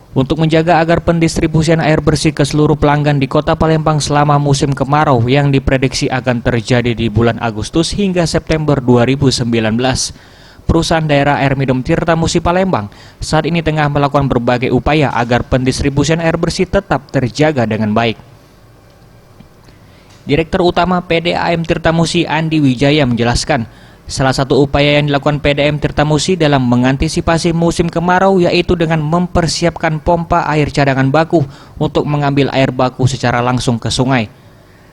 Untuk menjaga agar pendistribusian air bersih ke seluruh pelanggan di Kota Palembang selama musim kemarau yang diprediksi akan terjadi di bulan Agustus hingga September 2019, perusahaan daerah air minum Tirtamusi Palembang saat ini tengah melakukan berbagai upaya agar pendistribusian air bersih tetap terjaga dengan baik. Direktur Utama PDAM Tirtamusi Andi Wijaya menjelaskan, salah satu upaya yang dilakukan PDAM Tirtamusi dalam mengantisipasi musim kemarau yaitu dengan mempersiapkan pompa air cadangan baku untuk mengambil air baku secara langsung ke sungai.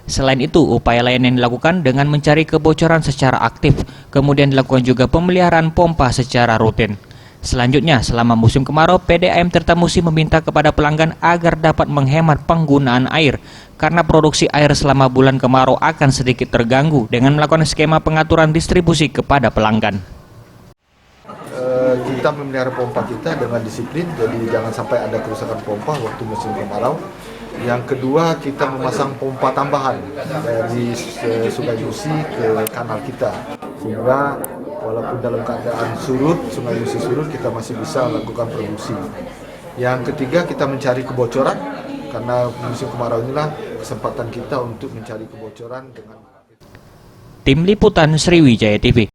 Selain itu, upaya lain yang dilakukan dengan mencari kebocoran secara aktif, kemudian dilakukan juga pemeliharaan pompa secara rutin. Selanjutnya, selama musim kemarau, PDAM Tirtamusi meminta kepada pelanggan agar dapat menghemat penggunaan air, karena produksi air selama bulan kemarau akan sedikit terganggu dengan melakukan skema pengaturan distribusi kepada pelanggan. Kita memelihara pompa kita dengan disiplin, jadi jangan sampai ada kerusakan pompa waktu musim kemarau. Yang kedua, kita memasang pompa tambahan dari Sungai Musi ke kanal kita, sehingga walaupun dalam keadaan surut, Sungai Musi surut, kita masih bisa lakukan produksi. Yang ketiga, kita mencari kebocoran, karena musim kemarau inilah kesempatan kita untuk mencari kebocoran dengan. Tim Liputan Sriwijaya TV.